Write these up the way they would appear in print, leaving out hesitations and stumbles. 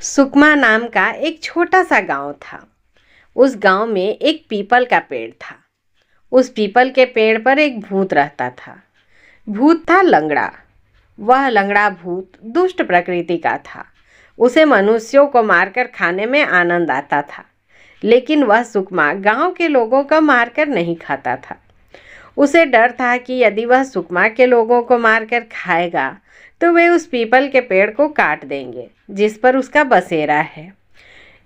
सुकमा नाम का एक छोटा सा गांव था। उस गांव में एक पीपल का पेड़ था। उस पीपल के पेड़ पर एक भूत रहता था। भूत था लंगड़ा। वह लंगड़ा भूत दुष्ट प्रकृति का था। उसे मनुष्यों को मारकर खाने में आनंद आता था। लेकिन वह सुकमा गांव के लोगों को मारकर नहीं खाता था। उसे डर था कि यदि वह सुकमा के लोगों को मारकर खाएगा तो वे उस पीपल के पेड़ को काट देंगे जिस पर उसका बसेरा है।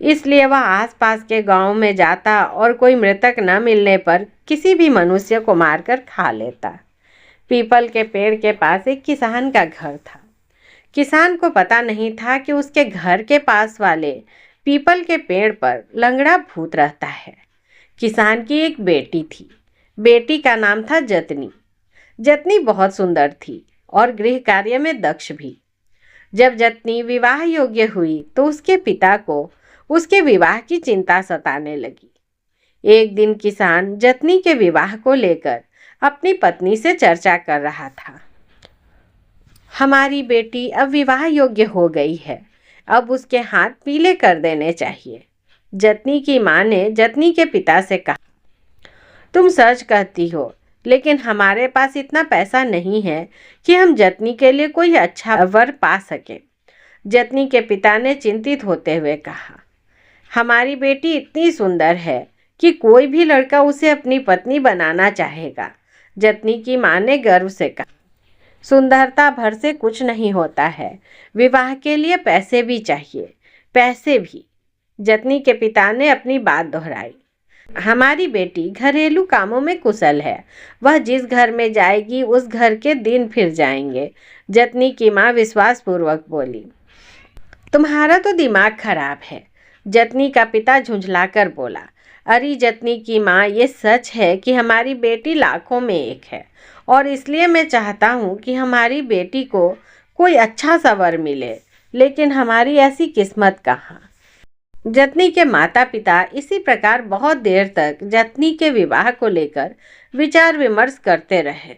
इसलिए वह आसपास के गांव में जाता और कोई मृतक न मिलने पर किसी भी मनुष्य को मारकर खा लेता। पीपल के पेड़ के पास एक किसान का घर था। किसान को पता नहीं था कि उसके घर के पास वाले पीपल के पेड़ पर लंगड़ा भूत रहता है। किसान की एक बेटी थी। बेटी का नाम था जतनी। जतनी बहुत सुंदर थी और गृह कार्य में दक्ष भी। जब जतनी विवाह योग्य हुई तो उसके पिता को उसके विवाह की चिंता सताने लगी। एक दिन किसान जतनी के विवाह को लेकर अपनी पत्नी से चर्चा कर रहा था। हमारी बेटी अब विवाह योग्य हो गई है, अब उसके हाथ पीले कर देने चाहिए। जतनी की माँ ने जतनी के पिता से कहा, तुम सच कहती हो, लेकिन हमारे पास इतना पैसा नहीं है कि हम जतनी के लिए कोई अच्छा वर पा सके। जतनी के पिता ने चिंतित होते हुए कहा, हमारी बेटी इतनी सुंदर है कि कोई भी लड़का उसे अपनी पत्नी बनाना चाहेगा। जतनी की माँ ने गर्व से कहा, सुंदरता भर से कुछ नहीं होता है, विवाह के लिए पैसे भी चाहिए, पैसे भी। जतनी के पिता ने अपनी बात दोहराई, हमारी बेटी घरेलू कामों में कुशल है, वह जिस घर में जाएगी उस घर के दिन फिर जाएंगे। जतनी की माँ विश्वासपूर्वक बोली, तुम्हारा तो दिमाग खराब है। जतनी का पिता झुंझलाकर बोला, अरे जतनी की माँ, ये सच है कि हमारी बेटी लाखों में एक है और इसलिए मैं चाहता हूँ कि हमारी बेटी को कोई अच्छा सा वर मिले, लेकिन हमारी ऐसी किस्मत कहाँ। जतनी के माता पिता इसी प्रकार बहुत देर तक जतनी के विवाह को लेकर विचार विमर्श करते रहे।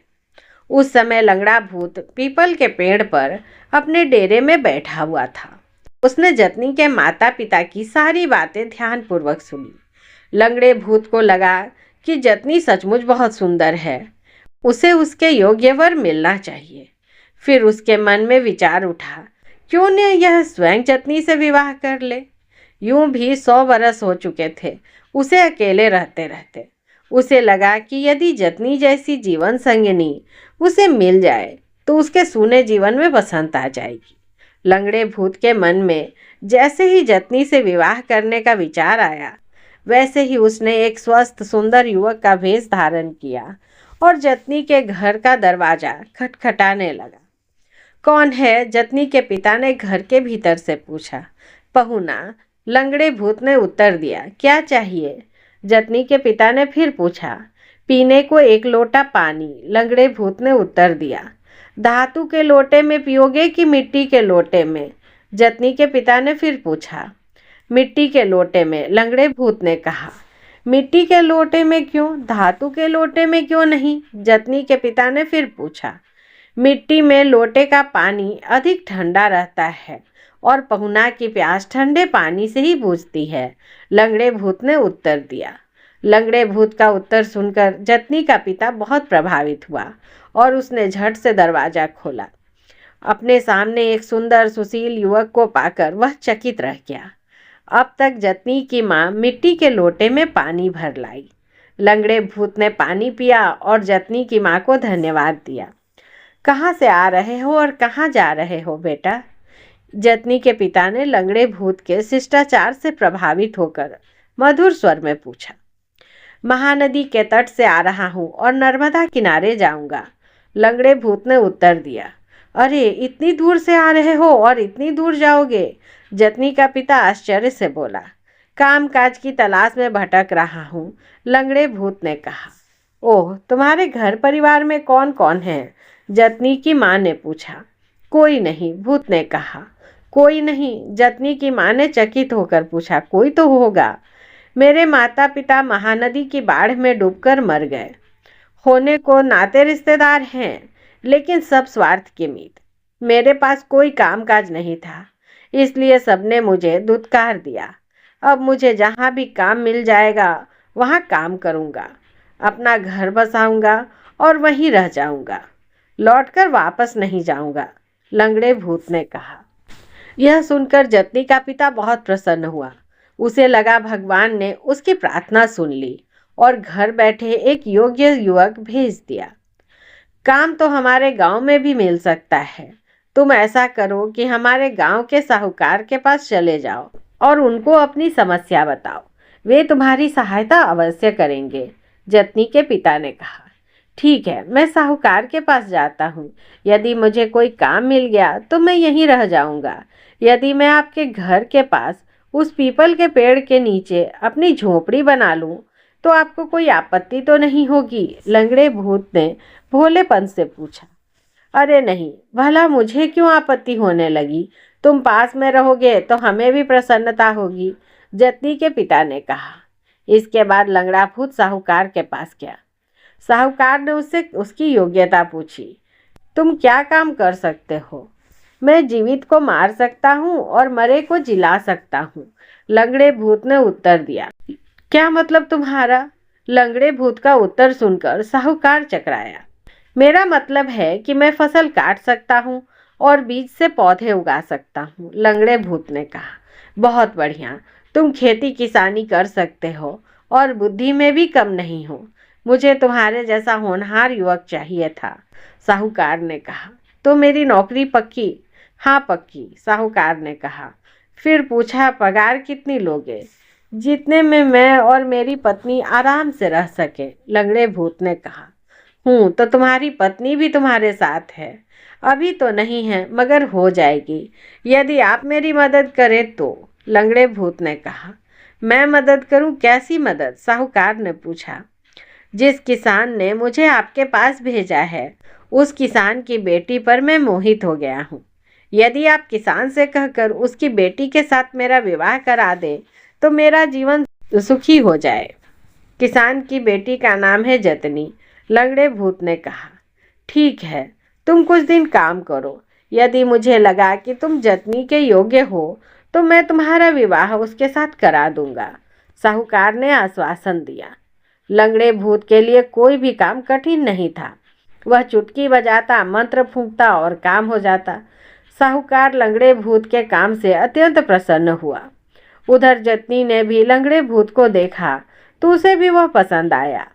उस समय लंगड़ा भूत पीपल के पेड़ पर अपने डेरे में बैठा हुआ था। उसने जतनी के माता पिता की सारी बातें ध्यानपूर्वक सुनी। लंगड़े भूत को लगा कि जतनी सचमुच बहुत सुंदर है, उसे उसके योग्य वर मिलना चाहिए। फिर उसके मन में विचार उठा, क्यों न यह स्वयं जतनी से विवाह कर ले। यूं भी 100 वर्ष हो चुके थे उसे अकेले रहते रहते। उसे लगा कि यदि जतनी जैसी जीवन संगिनी उसे मिल जाए तो उसके सूने जीवन में बसंत आ जाएगी। लंगड़े भूत के मन में जैसे ही जतनी से विवाह करने का विचार आया, वैसे ही उसने एक स्वस्थ सुंदर युवक का भेष धारण किया और जतनी के घर का दरवाजा खटखटाने लगा। कौन है? जतनी के पिता ने घर के भीतर से पूछा। पहुना, लंगड़े भूत ने उत्तर दिया। क्या चाहिए? जतनी के पिता ने फिर पूछा। पीने को 1 लोटा पानी, लंगड़े भूत ने उत्तर दिया। धातु के लोटे में पियोगे कि मिट्टी के लोटे में? जतनी के पिता ने फिर पूछा। मिट्टी के लोटे में, लंगड़े भूत ने कहा। मिट्टी के लोटे में क्यों, धातु के लोटे में क्यों नहीं? जतनी के पिता ने फिर पूछा। मिट्टी में लोटे का पानी अधिक ठंडा रहता है और पहुना की प्यास ठंडे पानी से ही बुझती है, लंगड़े भूत ने उत्तर दिया। लंगड़े भूत का उत्तर सुनकर जतनी का पिता बहुत प्रभावित हुआ और उसने झट से दरवाजा खोला। अपने सामने एक सुंदर सुशील युवक को पाकर वह चकित रह गया। अब तक जतनी की माँ मिट्टी के लोटे में पानी भर लाई। लंगड़े भूत ने पानी पिया और जतनी की माँ को धन्यवाद दिया। कहाँ से आ रहे हो और कहाँ जा रहे हो बेटा? जतनी के पिता ने लंगड़े भूत के शिष्टाचार से प्रभावित होकर मधुर स्वर में पूछा। महानदी के तट से आ रहा हूँ और नर्मदा किनारे जाऊंगा, लंगड़े भूत ने उत्तर दिया। अरे, इतनी दूर से आ रहे हो और इतनी दूर जाओगे? जतनी का पिता आश्चर्य से बोला। काम काज की तलाश में भटक रहा हूँ, लंगड़े भूत ने कहा। ओह, तुम्हारे घर परिवार में कौन कौन है? जतनी की माँ ने पूछा। कोई नहीं, भूत ने कहा। कोई नहीं? जतनी की माँ ने चकित होकर पूछा। कोई तो होगा। मेरे माता पिता महानदी की बाढ़ में डूबकर मर गए। होने को नाते रिश्तेदार हैं, लेकिन सब स्वार्थ के मीत। मेरे पास कोई कामकाज नहीं था, इसलिए सबने मुझे धुतकार दिया। अब मुझे जहाँ भी काम मिल जाएगा वहाँ काम करूँगा, अपना घर बसाऊँगा और वहीं रह जाऊँगा, लौटकर वापस नहीं जाऊँगा, लंगड़े भूत ने कहा। यह सुनकर जतनी का पिता बहुत प्रसन्न हुआ। उसे लगा भगवान ने उसकी प्रार्थना सुन ली और घर बैठे एक योग्य युवक भेज दिया। काम तो हमारे गांव में भी मिल सकता है। तुम ऐसा करो कि हमारे गांव के साहूकार के पास चले जाओ और उनको अपनी समस्या बताओ, वे तुम्हारी सहायता अवश्य करेंगे, जतनी के पिता ने कहा। ठीक है, मैं साहूकार के पास जाता हूँ। यदि मुझे कोई काम मिल गया तो मैं यहीं रह जाऊँगा। यदि मैं आपके घर के पास उस पीपल के पेड़ के नीचे अपनी झोपड़ी बना लूं तो आपको कोई आपत्ति तो नहीं होगी? लंगड़े भूत ने भोलेपन से पूछा। अरे नहीं, भला मुझे क्यों आपत्ति होने लगी? तुम पास में रहोगे तो हमें भी प्रसन्नता होगी, जतनी के पिता ने कहा। इसके बाद लंगड़ा भूत साहूकार के पास गया। साहूकार ने उससे उसकी योग्यता पूछी। तुम क्या काम कर सकते हो? मैं जीवित को मार सकता हूँ और मरे को जिला सकता हूँ, लंगड़े भूत ने उत्तर दिया। क्या मतलब तुम्हारा? लंगड़े भूत का उत्तर सुनकर साहूकार चकराया। मेरा मतलब है कि मैं फसल काट सकता हूँ और बीज से पौधे उगा सकता हूँ, लंगड़े भूत ने कहा। बहुत बढ़िया, तुम खेती किसानी कर सकते हो और बुद्धि में भी कम नहीं हो। मुझे तुम्हारे जैसा होनहार युवक चाहिए था, साहूकार ने कहा। तो मेरी नौकरी पक्की? हाँ पक्की, साहूकार ने कहा। फिर पूछा, पगार कितनी लोगे? जितने में मैं और मेरी पत्नी आराम से रह सके, लंगड़े भूत ने कहा। तो तुम्हारी पत्नी भी तुम्हारे साथ है? अभी तो नहीं है, मगर हो जाएगी यदि आप मेरी मदद करें तो, लंगड़े भूत ने कहा। मैं मदद करूं? कैसी मदद? साहूकार ने पूछा। जिस किसान ने मुझे आपके पास भेजा है उस किसान की बेटी पर मैं मोहित हो गया हूँ। यदि आप किसान से कहकर उसकी बेटी के साथ मेरा विवाह करा दे तो मेरा जीवन सुखी हो जाए। किसान की बेटी का नाम है जतनी, लंगड़े भूत ने कहा। ठीक है, तुम कुछ दिन काम करो। यदि मुझे लगा कि तुम जतनी के योग्य हो तो मैं तुम्हारा विवाह उसके साथ करा दूंगा, साहूकार ने आश्वासन दिया। लंगड़े भूत के लिए कोई भी काम कठिन नहीं था। वह चुटकी बजाता, मंत्र फूंकता और काम हो जाता। साहूकार लंगड़े भूत के काम से अत्यंत प्रसन्न हुआ। उधर जतनी ने भी लंगड़े भूत को देखा तो उसे भी वह पसंद आया।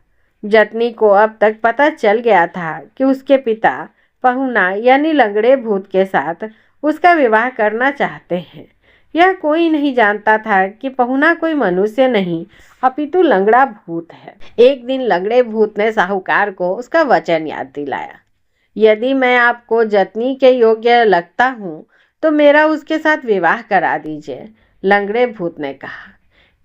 जतनी को अब तक पता चल गया था कि उसके पिता पहुना यानी लंगड़े भूत के साथ उसका विवाह करना चाहते हैं। यह कोई नहीं जानता था कि पहुना कोई मनुष्य नहीं अपितु लंगड़ा भूत है। एक दिन लंगड़े भूत ने साहूकार को उसका वचन याद दिलाया। यदि मैं आपको जतनी के योग्य लगता हूँ तो मेरा उसके साथ विवाह करा दीजिए, लंगड़े भूत ने कहा।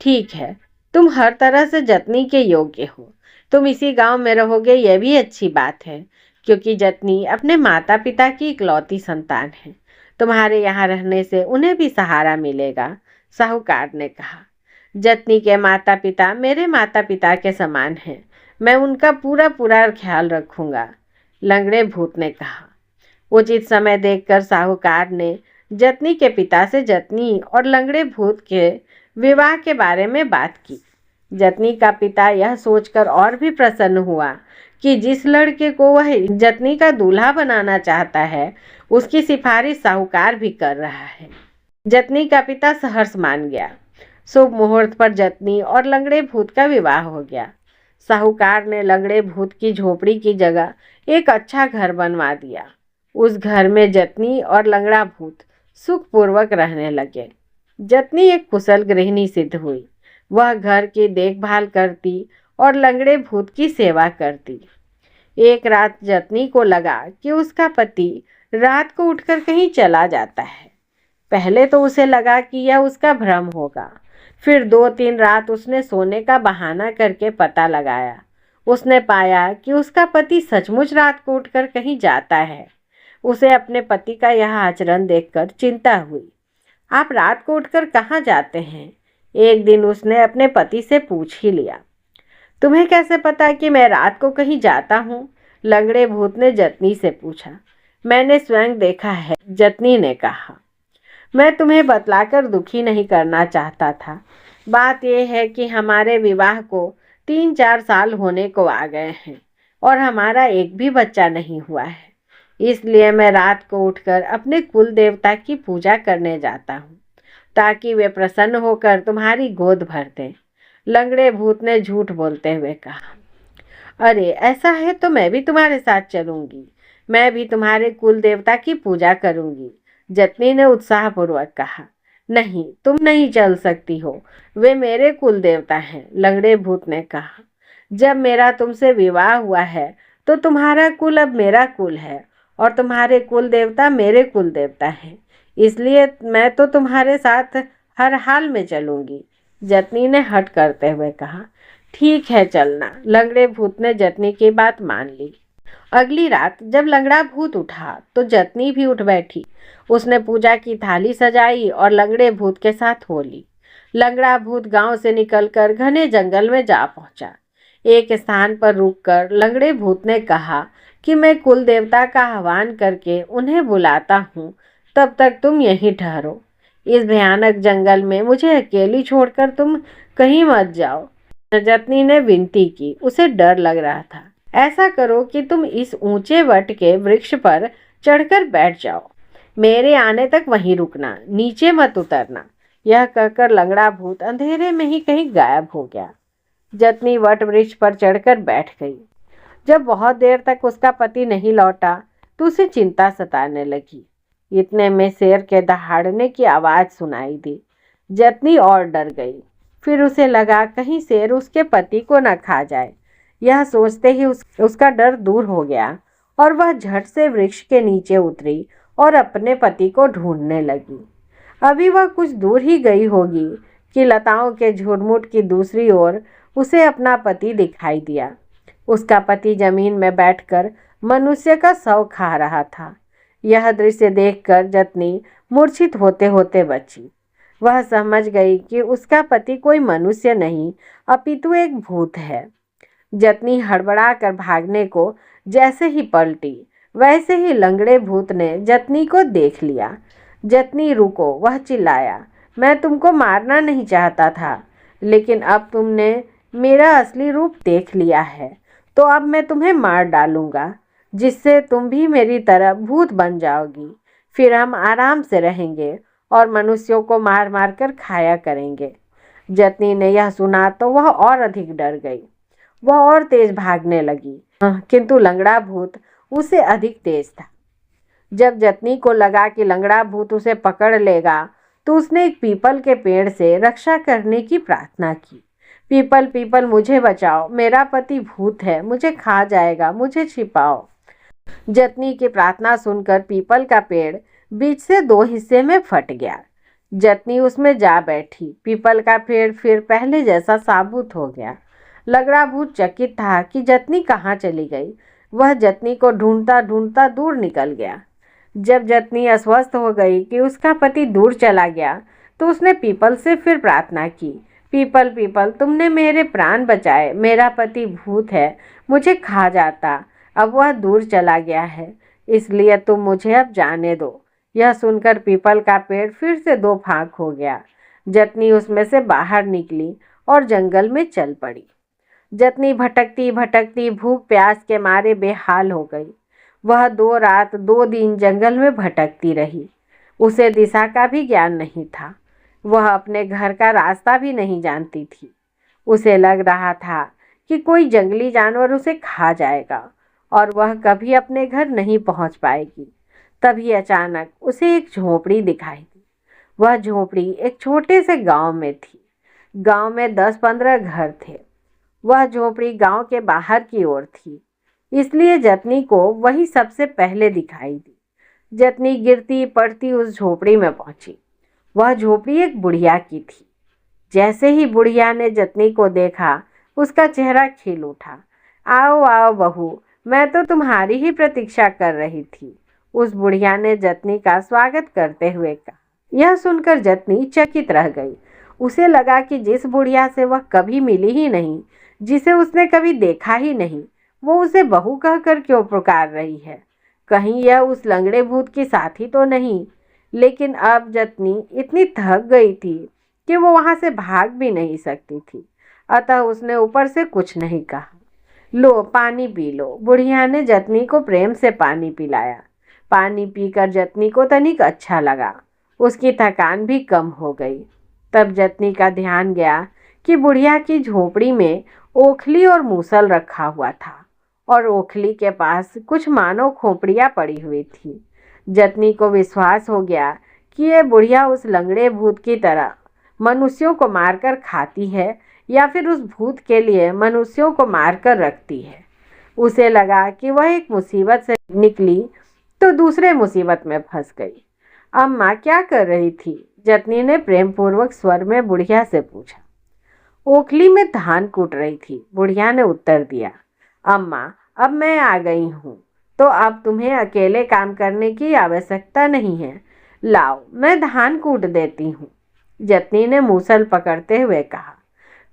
ठीक है, तुम हर तरह से जतनी के योग्य हो। तुम इसी गांव में रहोगे, यह भी अच्छी बात है, क्योंकि जतनी अपने माता पिता की इकलौती संतान है। तुम्हारे यहाँ रहने से उन्हें भी सहारा मिलेगा, साहूकार ने कहा। जतनी के माता पिता मेरे माता पिता के समान हैं। मैं उनका पूरा पूरा ख्याल रखूंगा, लंगड़े भूत ने कहा। उचित समय देखकर साहूकार ने जतनी के पिता से जतनी और लंगड़े भूत के विवाह के बारे में बात की। जतनी का पिता यह सोचकर और भी प्रसन्न हुआ कि जिस लड़के को वह जतनी का दूल्हा बनाना चाहता है उसकी सिफारिश साहूकार भी कर रहा है। जतनी का पिता सहर्ष मान गया। शुभ मुहूर्त पर जतनी और लंगड़े भूत का विवाह हो गया। साहूकार ने लंगड़े भूत की झोपड़ी की जगह एक अच्छा घर बनवा दिया। उस घर में जतनी और लंगड़ा भूत सुखपूर्वक रहने लगे। जतनी एक कुशल गृहिणी सिद्ध हुई। वह घर की देखभाल करती और लंगड़े भूत की सेवा करती। एक रात जतनी को लगा कि उसका पति रात को उठकर कहीं चला जाता है। पहले तो उसे लगा कि यह उसका भ्रम होगा। फिर 2-3 रात उसने सोने का बहाना करके पता लगाया। उसने पाया कि उसका पति सचमुच रात को उठकर कहीं जाता है। उसे अपने पति का यह आचरण देखकर चिंता हुई। आप रात को उठकर कहाँ जाते हैं? एक दिन उसने अपने पति से पूछ ही लिया। तुम्हें कैसे पता कि मैं रात को कहीं जाता हूँ? लंगड़े भूत ने जतनी से पूछा। मैंने स्वयं देखा है, जतनी ने कहा। मैं तुम्हें बतलाकर दुखी नहीं करना चाहता था। बात यह है कि हमारे विवाह को 3-4 साल होने को आ गए हैं और हमारा एक भी बच्चा नहीं हुआ है। इसलिए मैं रात को उठकर अपने कुल देवता की पूजा करने जाता हूँ ताकि वे प्रसन्न होकर तुम्हारी गोद भर दें। लंगड़े भूत ने झूठ बोलते हुए कहा। अरे ऐसा है तो मैं भी तुम्हारे साथ चलूंगी। मैं भी तुम्हारे कुल देवता की पूजा करूंगी। जतनी ने उत्साहपूर्वक कहा। नहीं, तुम नहीं चल सकती हो। वे मेरे कुल देवता हैं, लंगड़े भूत ने कहा। जब मेरा तुमसे विवाह हुआ है तो तुम्हारा कुल अब मेरा कुल है और तुम्हारे कुल देवता मेरे कुल देवता हैं। इसलिए मैं तो तुम्हारे साथ हर हाल में चलूंगी। जतनी ने हट करते हुए कहा। ठीक है, चलना। लंगड़े भूत ने जतनी की बात मान ली। अगली रात जब लंगड़ा भूत उठा तो जतनी भी उठ बैठी। उसने पूजा की थाली सजाई और लंगड़े भूत के साथ हो ली। लंगड़ा भूत गांव से निकलकर घने जंगल में जा पहुंचा। एक स्थान पर रुककर लंगड़े भूत ने कहा कि मैं कुल देवता का आह्वान करके उन्हें बुलाता हूँ, तब तक तुम यहीं ठहरो। इस भयानक जंगल में मुझे अकेली छोड़कर तुम कहीं मत जाओ। जतनी ने विनती की। उसे डर लग रहा था। ऐसा करो कि तुम इस ऊंचे वट के वृक्ष पर चढ़कर बैठ जाओ। मेरे आने तक वहीं रुकना, नीचे मत उतरना। यह कहकर लंगड़ा भूत अंधेरे में ही कहीं गायब हो गया। जतनी वट वृक्ष पर चढ़कर बैठ गई। जब बहुत देर तक उसका पति नहीं लौटा तो उसे चिंता सताने लगी। इतने में शेर के दहाड़ने की आवाज सुनाई दी। जतनी और डर गई। फिर उसे लगा कहीं शेर उसके पति को न खा जाए। यह सोचते ही उसका डर दूर हो गया और वह झट से वृक्ष के नीचे उतरी और अपने पति को ढूंढने लगी। अभी वह कुछ दूर ही गई होगी कि लताओं के झुरमुट की दूसरी ओर उसे अपना पति दिखाई दिया। उसका पति जमीन में बैठकर मनुष्य का शव खा रहा था। यह दृश्य देखकर जतनी मूर्छित होते होते बची। वह समझ गई कि उसका पति कोई मनुष्य नहीं अपितु एक भूत है। जतनी हड़बड़ा कर भागने को जैसे ही पलटी, वैसे ही लंगड़े भूत ने जतनी को देख लिया। जतनी रुको, वह चिल्लाया। मैं तुमको मारना नहीं चाहता था, लेकिन अब तुमने मेरा असली रूप देख लिया है तो अब मैं तुम्हें मार डालूंगा, जिससे तुम भी मेरी तरह भूत बन जाओगी। फिर हम आराम से रहेंगे और मनुष्यों को मार मार कर खाया करेंगे। जतनी ने यह सुना तो वह और अधिक डर गई। वह और तेज भागने लगी, किंतु लंगड़ा भूत उससे अधिक तेज था। जब जतनी को लगा कि लंगड़ा भूत उसे पकड़ लेगा तो उसने एक पीपल के पेड़ से रक्षा करने की प्रार्थना की। पीपल पीपल मुझे बचाओ, मेरा पति भूत है, मुझे खा जाएगा, मुझे छिपाओ। जतनी की प्रार्थना सुनकर पीपल का पेड़ बीच से 2 हिस्से में फट गया। जतनी उसमें जा बैठी। पीपल का पेड़ फिर पहले जैसा साबुत हो गया। लंगड़ा भूत चकित था कि जतनी कहाँ चली गई। वह जतनी को ढूंढता ढूंढता दूर निकल गया। जब जतनी अस्वस्थ हो गई कि उसका पति दूर चला गया तो उसने पीपल से फिर प्रार्थना की। पीपल पीपल तुमने मेरे प्राण बचाए, मेरा पति भूत है, मुझे खा जाता। अब वह दूर चला गया है, इसलिए तुम मुझे अब जाने दो। यह सुनकर पीपल का पेड़ फिर से 2 फांक हो गया। जतनी उसमें से बाहर निकली और जंगल में चल पड़ी। जतनी भटकती भटकती भूख प्यास के मारे बेहाल हो गई। वह 2 रात 2 दिन जंगल में भटकती रही। उसे दिशा का भी ज्ञान नहीं था। वह अपने घर का रास्ता भी नहीं जानती थी। उसे लग रहा था कि कोई जंगली जानवर उसे खा जाएगा और वह कभी अपने घर नहीं पहुंच पाएगी। तभी अचानक उसे एक झोपड़ी दिखाई दी। वह झोपड़ी एक छोटे से गांव में थी। गांव में 10-15 घर थे। वह झोपड़ी गांव के बाहर की ओर थी, इसलिए जतनी को वही सबसे पहले दिखाई दी। जतनी गिरती पड़ती उस झोपड़ी में पहुंची। वह झोपड़ी एक बुढ़िया की थी। जैसे ही बुढ़िया ने जतनी को देखा, उसका चेहरा खिल उठा। आओ आओ बहू, मैं तो तुम्हारी ही प्रतीक्षा कर रही थी। उस बुढ़िया ने जतनी का स्वागत करते हुए कहा। यह सुनकर जतनी चकित रह गई। उसे लगा कि जिस बुढ़िया से वह कभी मिली ही नहीं, जिसे उसने कभी देखा ही नहीं, वो उसे बहू कहकर क्यों पुकार रही है। कहीं यह उस लंगड़े भूत की साथी तो नहीं। लेकिन अब जतनी इतनी थक गई थी कि वो वहां से भाग भी नहीं सकती थी। अतः उसने ऊपर से कुछ नहीं कहा। लो पानी पी लो। बुढ़िया ने जतनी को प्रेम से पानी पिलाया। पानी पीकर जतनी को तनिक अच्छा लगा। उसकी थकान भी कम हो गई। तब जतनी का ध्यान गया कि बुढ़िया की झोपड़ी में ओखली और मूसल रखा हुआ था और ओखली के पास कुछ मानो खोपड़ियाँ पड़ी हुई थी। जतनी को विश्वास हो गया कि ये बुढ़िया उस लंगड़े भूत की तरह मनुष्यों को मारकर खाती है या फिर उस भूत के लिए मनुष्यों को मारकर रखती है। उसे लगा कि वह एक मुसीबत से निकली तो दूसरे मुसीबत में फंस गई। अम्मा क्या कर रही थी? जतनी ने प्रेम पूर्वक स्वर में बुढ़िया से पूछा। ओखली में धान कूट रही थी, बुढ़िया ने उत्तर दिया। अम्मा अब मैं आ गई हूँ तो अब तुम्हें अकेले काम करने की आवश्यकता नहीं है। लाओ मैं धान कूट देती हूँ, जतनी ने मूसल पकड़ते हुए कहा।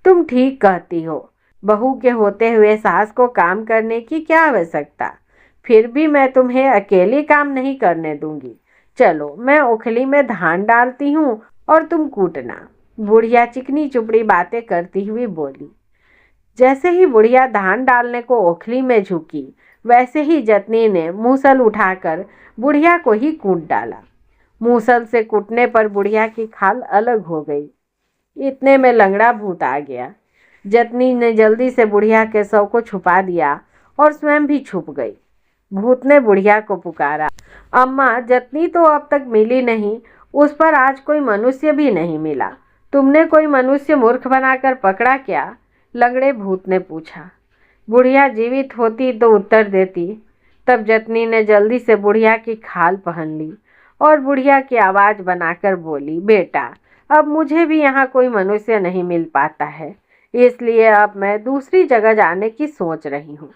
तुम ठीक कहती हो, बहू के होते हुए सास को काम करने की क्या आवश्यकता। फिर भी मैं तुम्हें अकेले काम नहीं करने दूंगी। चलो मैं ओखली में धान डालती हूँ और तुम कूटना। बुढ़िया चिकनी चुपड़ी बातें करती हुई बोली। जैसे ही बुढ़िया धान डालने को ओखली में झुकी, वैसे ही जतनी ने मूसल उठाकर बुढ़िया को ही कूट डाला। मूसल से कूटने पर बुढ़िया की खाल अलग हो गई। इतने में लंगड़ा भूत आ गया। जतनी ने जल्दी से बुढ़िया के शव को छुपा दिया और स्वयं भी छुप गई। भूत ने बुढ़िया को पुकारा। अम्मा जतनी तो अब तक मिली नहीं, उस पर आज कोई मनुष्य भी नहीं मिला। तुमने कोई मनुष्य मूर्ख बनाकर पकड़ा क्या? लंगड़े भूत ने पूछा। बुढ़िया जीवित होती तो उत्तर देती। तब जतनी ने जल्दी से बुढ़िया की खाल पहन ली और बुढ़िया की आवाज़ बनाकर बोली, बेटा अब मुझे भी यहाँ कोई मनुष्य नहीं मिल पाता है, इसलिए अब मैं दूसरी जगह जाने की सोच रही हूँ।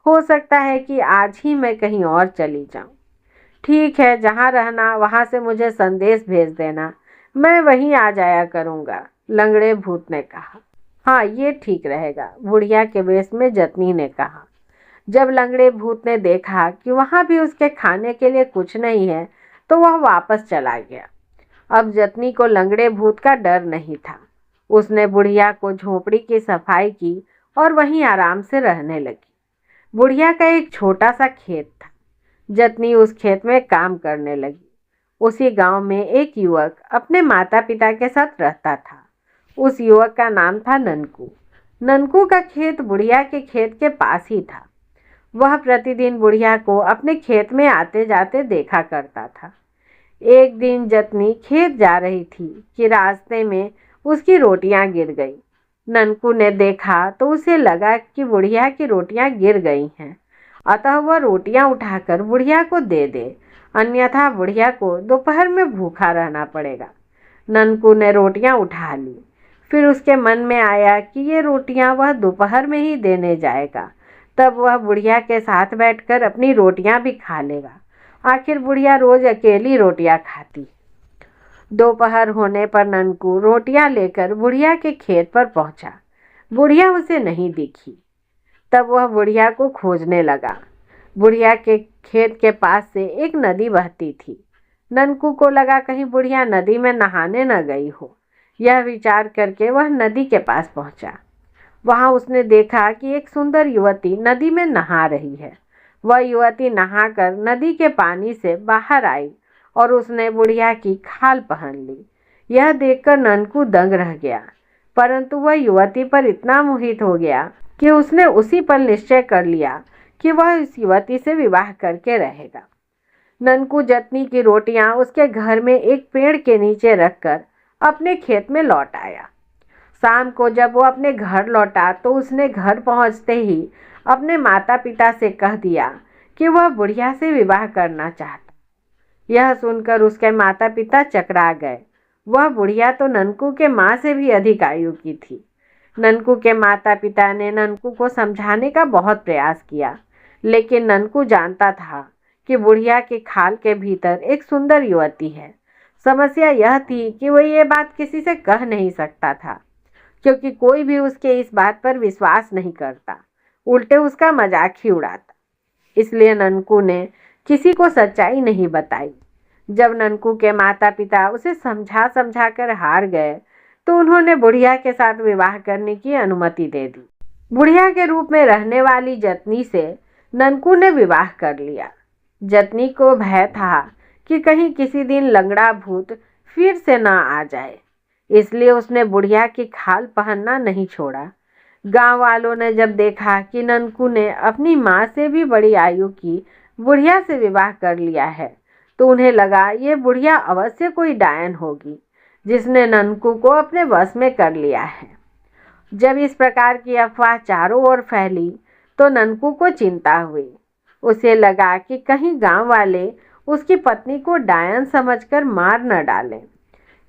हो सकता है कि आज ही मैं कहीं और चली जाऊँ। ठीक है, जहाँ रहना वहाँ से मुझे संदेश भेज देना, मैं वहीं आ जाया करूँगा, लंगड़े भूत ने कहा। हाँ ये ठीक रहेगा, बुढ़िया के वेश में जतनी ने कहा। जब लंगड़े भूत ने देखा कि वहाँ भी उसके खाने के लिए कुछ नहीं है तो वह वापस चला गया। अब जतनी को लंगड़े भूत का डर नहीं था। उसने बुढ़िया को झोपड़ी की सफाई की और वहीं आराम से रहने लगी। बुढ़िया का एक छोटा सा खेत था। जतनी उस खेत में काम करने लगी। उसी गांव में एक युवक अपने माता पिता के साथ रहता था। उस युवक का नाम था ननकू। ननकू का खेत बुढ़िया के खेत के पास ही था। वह प्रतिदिन बुढ़िया को अपने खेत में आते जाते देखा करता था। एक दिन जतनी खेत जा रही थी कि रास्ते में उसकी रोटियां गिर गई। ननकू ने देखा तो उसे लगा कि बुढ़िया की रोटियां गिर गई हैं, अतः वह रोटियां उठाकर बुढ़िया को दे दे, अन्यथा बुढ़िया को दोपहर में भूखा रहना पड़ेगा। ननकू ने रोटियां उठा ली। फिर उसके मन में आया कि ये रोटियां वह दोपहर में ही देने जाएगा, तब वह बुढ़िया के साथ बैठकर अपनी रोटियां भी खा लेगा। आखिर बुढ़िया रोज अकेली रोटियां खाती। दोपहर होने पर ननकू रोटियां लेकर बुढ़िया के खेत पर पहुंचा। बुढ़िया उसे नहीं दिखी। तब वह बुढ़िया को खोजने लगा। बुढ़िया के खेत के पास से एक नदी बहती थी। ननकू को लगा कहीं बुढ़िया नदी में नहाने न गई हो। यह विचार करके वह नदी के पास पहुंचा। वहां उसने देखा कि एक सुंदर युवती नदी में नहा रही है। वह युवती नहाकर नदी के पानी से बाहर आई और उसने बुढ़िया की खाल पहन ली। यह देखकर ननकू दंग रह गया, परंतु वह युवती पर इतना मोहित हो गया कि उसने उसी पर निश्चय कर लिया कि वह इस युवती से विवाह करके रहेगा। ननकू जतनी की रोटियां उसके घर में एक पेड़ के नीचे रखकर अपने खेत में लौट आया। शाम को जब वो अपने घर लौटा तो उसने घर पहुंचते ही अपने माता पिता से कह दिया कि वह बुढ़िया से विवाह करना चाहता। यह सुनकर उसके माता पिता चकरा गए। वह बुढ़िया तो ननकू के माँ से भी अधिक आयु की थी। ननकू के माता पिता ने ननकू को समझाने का बहुत प्रयास किया, लेकिन ननकू जानता था कि बुढ़िया के खाल के भीतर एक सुंदर युवती है। समस्या यह थी कि वह ये बात किसी से कह नहीं सकता था, क्योंकि कोई भी उसके इस बात पर विश्वास नहीं करता, उल्टे उसका मजाक ही उड़ाता। इसलिए ननकू ने किसी को सच्चाई नहीं बताई। जब ननकू के माता पिता उसे समझा समझा कर हार गए तो उन्होंने बुढ़िया के साथ विवाह करने की अनुमति दे दी। बुढ़िया के रूप में रहने वाली जतनी से ननकू ने विवाह कर लिया। जतनी को भय था कि कहीं किसी दिन लंगड़ा भूत फिर से न आ जाए, इसलिए उसने बुढ़िया की खाल पहनना नहीं छोड़ा। गांव वालों ने जब देखा कि ननकू ने अपनी माँ से भी बड़ी आयु की बुढ़िया से विवाह कर लिया है तो उन्हें लगा ये बुढ़िया अवश्य कोई डायन होगी जिसने ननकू को अपने वश में कर लिया है। जब इस प्रकार की अफवाह चारों ओर फैली तो ननकू को चिंता हुई। उसे लगा कि कहीं गांव वाले उसकी पत्नी को डायन समझकर मार न डालें।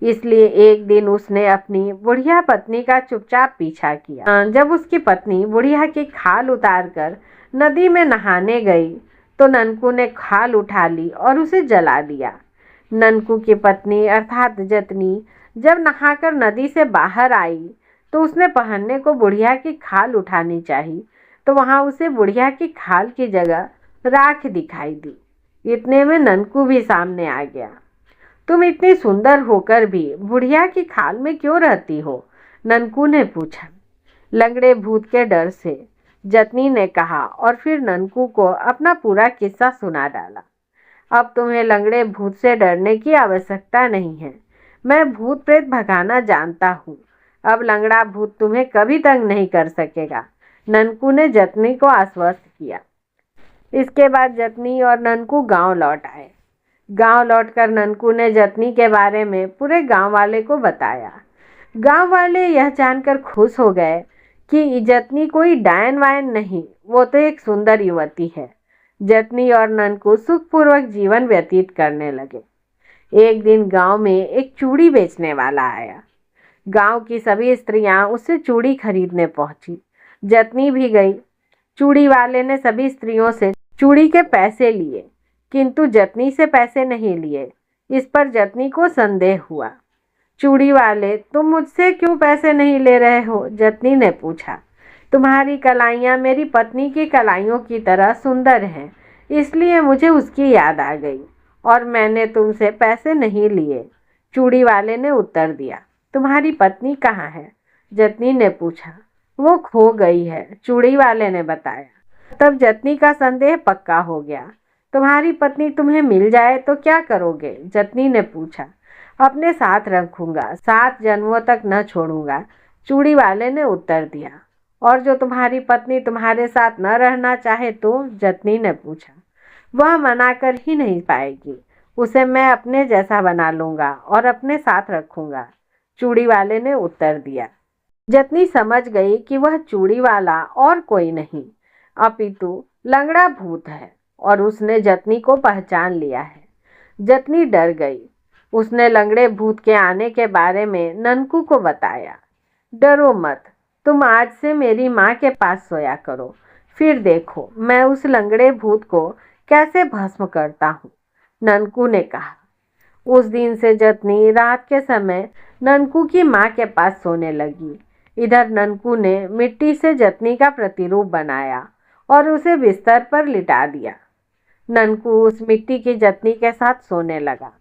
इसलिए एक दिन उसने अपनी बुढ़िया पत्नी का चुपचाप पीछा किया। जब उसकी पत्नी बुढ़िया की खाल उतारकर नदी में नहाने गई तो ननकू ने खाल उठा ली और उसे जला दिया। ननकू की पत्नी अर्थात जतनी जब नहाकर नदी से बाहर आई तो उसने पहनने को बुढ़िया की खाल उठानी चाहिए तो वहां उसे बुढ़िया की खाल की जगह राख दिखाई दी। इतने में ननकू भी सामने आ गया। तुम इतनी सुंदर होकर भी बुढ़िया की खाल में क्यों रहती हो? ननकू ने पूछा। लंगड़े भूत के डर से, जतनी ने कहा और फिर ननकू को अपना पूरा किस्सा सुना डाला। अब तुम्हें लंगड़े भूत से डरने की आवश्यकता नहीं है। मैं भूत प्रेत भगाना जानता हूँ। अब लंगड़ा भूत तुम्हें कभी तंग नहीं कर सकेगा, ननकू ने जतनी को आश्वस्त किया। इसके बाद जतनी और ननकू गांव लौट आए। गांव लौटकर ननकू ने जतनी के बारे में पूरे गांव वाले को बताया। गांव वाले यह जानकर खुश हो गए कि जतनी कोई डायन वायन नहीं, वो तो एक सुंदर युवती है। जतनी और ननकू सुखपूर्वक जीवन व्यतीत करने लगे। एक दिन गांव में एक चूड़ी बेचने वाला आया। गांव की सभी स्त्रियां उससे चूड़ी खरीदने पहुंची। जतनी भी गई। चूड़ी वाले ने सभी स्त्रियों से चूड़ी के पैसे लिए किंतु जतनी से पैसे नहीं लिए। इस पर जतनी को संदेह हुआ। चूड़ी वाले, तुम मुझसे क्यों पैसे नहीं ले रहे हो? जतनी ने पूछा। तुम्हारी कलाइयाँ मेरी पत्नी की कलाइयों की तरह सुंदर हैं, इसलिए मुझे उसकी याद आ गई और मैंने तुमसे पैसे नहीं लिए, चूड़ी वाले ने उत्तर दिया। तुम्हारी पत्नी कहाँ है? जतनी ने पूछा। वो खो गई है, चूड़ी वाले ने बताया। तब जतनी का संदेह पक्का हो गया। तुम्हारी पत्नी तुम्हें मिल जाए तो क्या करोगे? जतनी ने पूछा। अपने साथ रखूंगा, 7 जन्मों तक न छोड़ूंगा, चूड़ी वाले ने उत्तर दिया। और जो तुम्हारी पत्नी तुम्हारे साथ न रहना चाहे तो? जतनी ने पूछा। वह मना कर ही नहीं पाएगी, उसे मैं अपने जैसा बना लूंगा और अपने साथ रखूंगा, चूड़ी वाले ने उत्तर दिया। जतनी समझ गई कि वह चूड़ी वाला और कोई नहीं अपितु लंगड़ा भूत है और उसने जतनी को पहचान लिया है। जतनी डर गई। उसने लंगड़े भूत के आने के बारे में ननकू को बताया। डरो मत, तुम आज से मेरी माँ के पास सोया करो, फिर देखो मैं उस लंगड़े भूत को कैसे भस्म करता हूँ, ननकू ने कहा। उस दिन से जतनी रात के समय ननकू की माँ के पास सोने लगी। इधर ननकू ने मिट्टी से जतनी का प्रतिरूप बनाया और उसे बिस्तर पर लिटा दिया। ननकू उस मिट्टी की जतनी के साथ सोने लगा।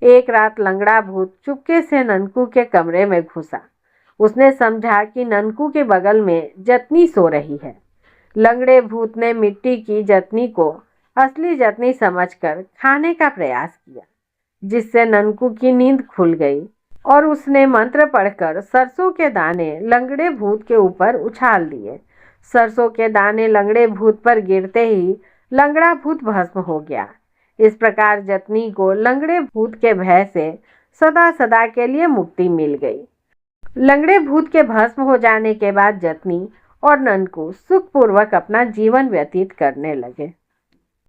एक रात लंगड़ा भूत चुपके से ननकू के कमरे में घुसा। उसने समझा कि ननकू के बगल में जतनी सो रही है। लंगड़े भूत ने मिट्टी की जतनी को असली जतनी समझकर खाने का प्रयास किया, जिससे ननकू की नींद खुल गई और उसने मंत्र पढ़कर सरसों के दाने लंगड़े भूत के ऊपर उछाल दिए। सरसों के दाने लंगड़े भूत पर गिरते ही लंगड़ा भूत भस्म हो गया। इस प्रकार जतनी को लंगड़े भूत के भय से सदा सदा के लिए मुक्ति मिल गई। लंगड़े भूत के भस्म हो जाने के बाद जतनी और ननकू सुखपूर्वक अपना जीवन व्यतीत करने लगे।